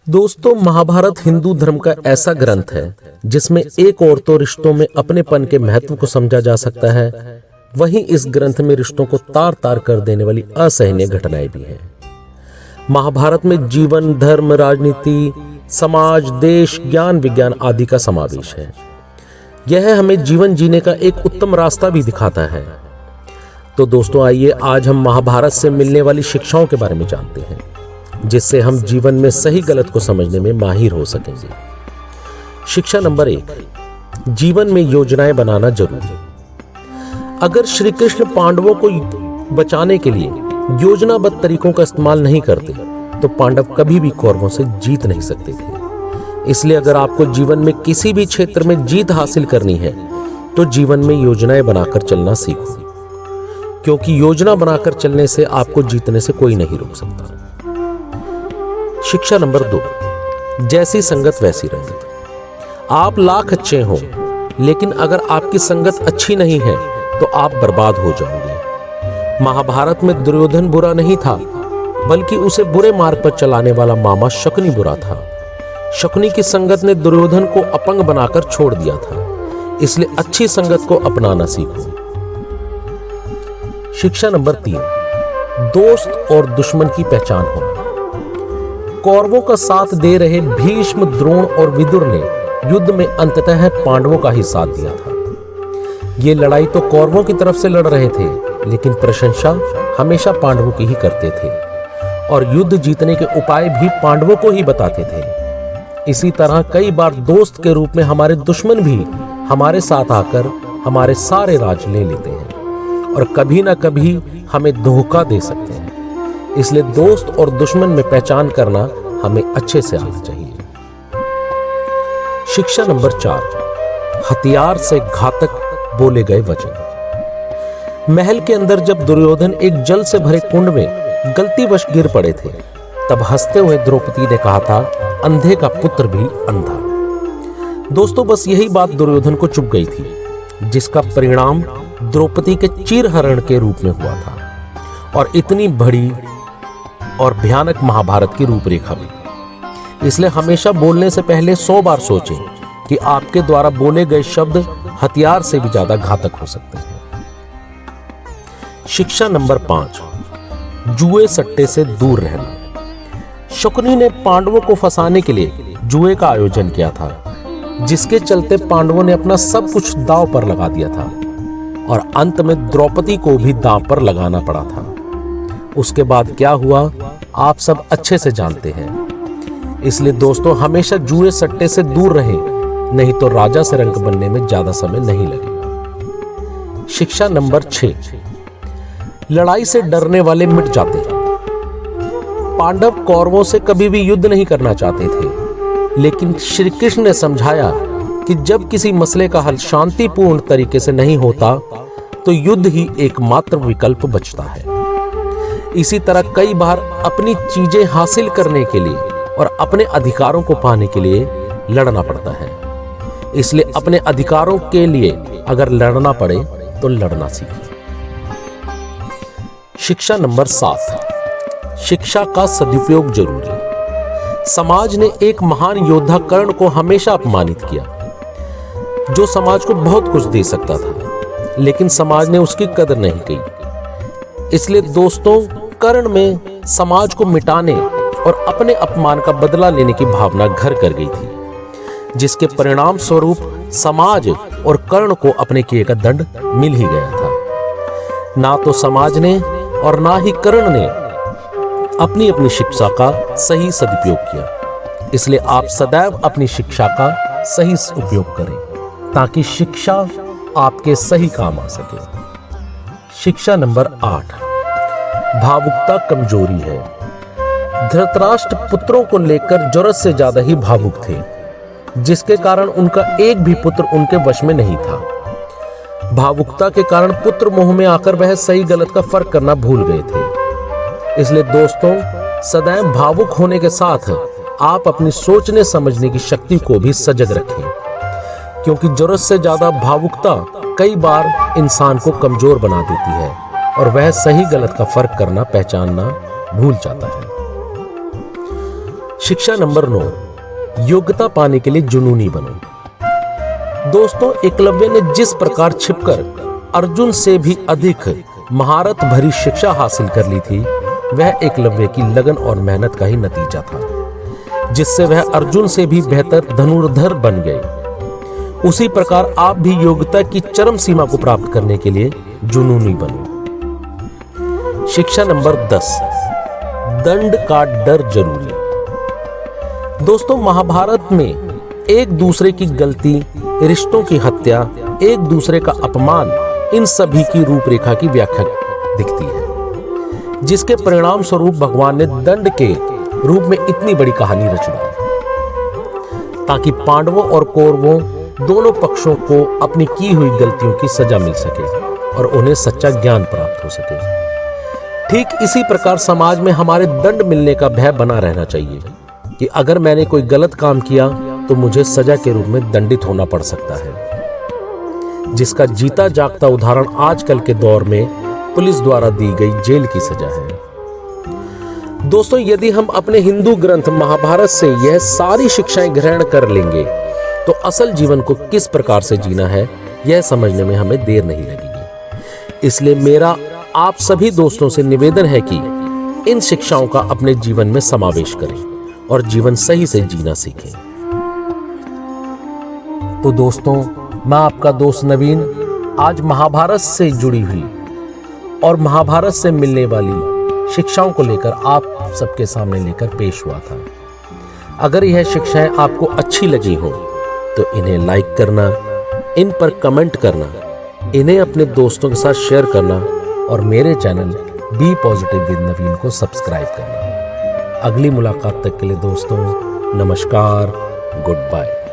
दोस्तों, महाभारत हिंदू धर्म का ऐसा ग्रंथ है जिसमें एक ओर तो रिश्तों में अपनेपन के महत्व को समझा जा सकता है, वहीं इस ग्रंथ में रिश्तों को तार तार कर देने वाली असहनीय घटनाएं भी हैं। महाभारत में जीवन, धर्म, राजनीति, समाज, देश, ज्ञान, विज्ञान आदि का समावेश है। यह हमें जीवन जीने का एक उत्तम रास्ता भी दिखाता है। तो दोस्तों, आइए आज हम महाभारत से मिलने वाली शिक्षाओं के बारे में जानते हैं, जिससे हम जीवन में सही गलत को समझने में माहिर हो सकेंगे। शिक्षा नंबर 1, जीवन में योजनाएं बनाना जरूरी। अगर श्री कृष्ण पांडवों को बचाने के लिए योजनाबद्ध तरीकों का इस्तेमाल नहीं करते तो पांडव कभी भी कौरवों से जीत नहीं सकते थे। इसलिए अगर आपको जीवन में किसी भी क्षेत्र में जीत हासिल करनी है तो जीवन में योजनाएं बनाकर चलना सीखो, क्योंकि योजना बनाकर चलने से आपको जीतने से कोई नहीं रोक सकता। शिक्षा नंबर 2, जैसी संगत वैसी रंगत। आप लाख अच्छे हों, लेकिन अगर आपकी संगत अच्छी नहीं है तो आप बर्बाद हो जाओगे। महाभारत में दुर्योधन बुरा नहीं था, बल्कि उसे बुरे मार्ग पर चलाने वाला मामा शकुनी बुरा था। शकुनी की संगत ने दुर्योधन को अपंग बनाकर छोड़ दिया था, इसलिए अच्छी संगत को अपनाना सीखो। शिक्षा नंबर 3, दोस्त और दुश्मन की पहचान होना। कौरवों का साथ दे रहे भीष्म, द्रोण और विदुर ने युद्ध में अंततः पांडवों का ही साथ दिया था। ये लड़ाई तो कौरवों की तरफ से लड़ रहे थे, लेकिन प्रशंसा हमेशा पांडवों की ही करते थे और युद्ध जीतने के उपाय भी पांडवों को ही बताते थे। इसी तरह कई बार दोस्त के रूप में हमारे दुश्मन भी हमारे साथ आकर हमारे सारे राज ले लेते हैं और कभी ना कभी हमें धोखा दे सकते हैं। इसलिए दोस्त और दुश्मन में पहचान करना हमें अच्छे से आना चाहिए। शिक्षा नंबर 4, हथियार से घातक बोले गए वचन। महल के अंदर जब दुर्योधन एक जल से भरे कुंड में गलतीवश गिर पड़े थे, तब हंसते हुए द्रौपदी ने कहा था, अंधे का पुत्र भी अंधा। दोस्तों, बस यही बात दुर्योधन को चुभ गई थी, जिसका परिणाम द्रौपदी के चीरहरण के रूप में हुआ था और इतनी बड़ी और भयानक महाभारत की रूपरेखा भी। इसलिए हमेशा बोलने से पहले 100 बार सोचें कि आपके द्वारा बोले गए शब्द हथियार से भी ज्यादा घातक हो सकते हैं। शिक्षा नंबर 5, जुए सट्टे से दूर रहना। शकुनी ने पांडवों को फंसाने के लिए जुए का आयोजन किया था, जिसके चलते पांडवों ने अपना सब कुछ दांव पर लगा दिया था और अंत में द्रौपदी को भी दांव पर लगाना पड़ा था। उसके बाद क्या हुआ आप सब अच्छे से जानते हैं। इसलिए दोस्तों, हमेशा जुए सट्टे से दूर रहें, नहीं तो राजा से रंक बनने में ज्यादा समय नहीं लगेगा। शिक्षा नंबर 6, लड़ाई से डरने वाले मिट जाते हैं। पांडव कौरवों से कभी भी युद्ध नहीं करना चाहते थे, लेकिन श्री कृष्ण ने समझाया कि जब किसी मसले का हल शांतिपूर्ण तरीके से नहीं होता तो युद्ध ही एकमात्र विकल्प बचता है। इसी तरह कई बार अपनी चीजें हासिल करने के लिए और अपने अधिकारों को पाने के लिए लड़ना पड़ता है। इसलिए अपने अधिकारों के लिए अगर लड़ना पड़े तो लड़ना सीखें। शिक्षा नंबर 7, शिक्षा का सदुपयोग जरूरी। समाज ने एक महान योद्धा कर्ण को हमेशा अपमानित किया, जो समाज को बहुत कुछ दे सकता था, लेकिन समाज ने उसकी कदर नहीं की। इसलिए दोस्तों, कर्ण में समाज को मिटाने और अपने अपमान का बदला लेने की भावना घर कर गई थी, जिसके परिणाम स्वरूप समाज और कर्ण को अपने किए का दंड मिल ही गया था। ना तो समाज ने और ना ही कर्ण ने अपनी अपनी शिक्षा का सही सदुपयोग किया। इसलिए आप सदैव अपनी शिक्षा का सही उपयोग करें, ताकि शिक्षा आपके सही काम आ सके। शिक्षा नंबर 8, भावुकता कमजोरी है। धृतराष्ट्र पुत्रों को लेकर जरूरत से ज्यादा ही भावुक थे, जिसके कारण उनका एक भी पुत्र उनके वश में नहीं था। भावुकता के कारण पुत्र मोह में आकर वह सही गलत का फर्क करना भूल गए थे। इसलिए दोस्तों, सदैव भावुक होने के साथ आप अपनी सोचने समझने की शक्ति को भी सजग रखें, क्योंकि जरूरत से ज्यादा भावुकता कई बार इंसान को कमजोर बना देती है और वह सही गलत का फर्क करना, पहचानना भूल जाता है। शिक्षा नंबर 9, योग्यता पाने के लिए जुनूनी बनो। दोस्तों, एकलव्य ने जिस प्रकार छिपकर अर्जुन से भी अधिक महारत भरी शिक्षा हासिल कर ली थी, वह एकलव्य की लगन और मेहनत का ही नतीजा था, जिससे वह अर्जुन से भी बेहतर धनुर्धर बन गए। उसी प्रकार आप भी योग्यता की चरम सीमा को प्राप्त करने के लिए जुनूनी बनो। शिक्षा नंबर 10, दंड का डर जरूरी। दोस्तों, महाभारत में एक दूसरे की गलती, रिश्तों की हत्या, एक दूसरे का अपमान, इन सभी की रूपरेखा की व्याख्या दिखती है, जिसके परिणाम स्वरूप भगवान ने दंड के रूप में इतनी बड़ी कहानी रच डाली, ताकि पांडवों और कौरवों दोनों पक्षों को अपनी की हुई गलतियों की सजा मिल सके और उन्हें सच्चा ज्ञान प्राप्त हो सके। ठीक इसी प्रकार समाज में हमारे दंड मिलने का भय बना रहना चाहिए कि अगर मैंने कोई गलत काम किया तो मुझे सजा के रूप में दंडित होना पड़ सकता है, जिसका जीता जागता उदाहरण आजकल के दौर में पुलिस द्वारा दी गई जेल की सजा है। दोस्तों, यदि हम अपने हिंदू ग्रंथ महाभारत से यह सारी शिक्षाएं ग्रहण कर लेंगे तो असल जीवन को किस प्रकार से जीना है, यह समझने में हमें देर नहीं लगेगी। इसलिए मेरा आप सभी दोस्तों से निवेदन है कि इन शिक्षाओं का अपने जीवन में समावेश करें और जीवन सही से जीना सीखें। तो दोस्तों, मैं आपका दोस्त नवीन आज महाभारत से जुड़ी हुई और महाभारत से मिलने वाली शिक्षाओं को लेकर आप सबके सामने लेकर पेश हुआ था। अगर यह शिक्षाएं आपको अच्छी लगी हो तो इन्हें लाइक करना, इन पर कमेंट करना, इन्हें अपने दोस्तों के साथ शेयर करना और मेरे चैनल बी पॉजिटिव विद नवीन को सब्सक्राइब करना। अगली मुलाकात तक के लिए दोस्तों, नमस्कार, गुड बाय।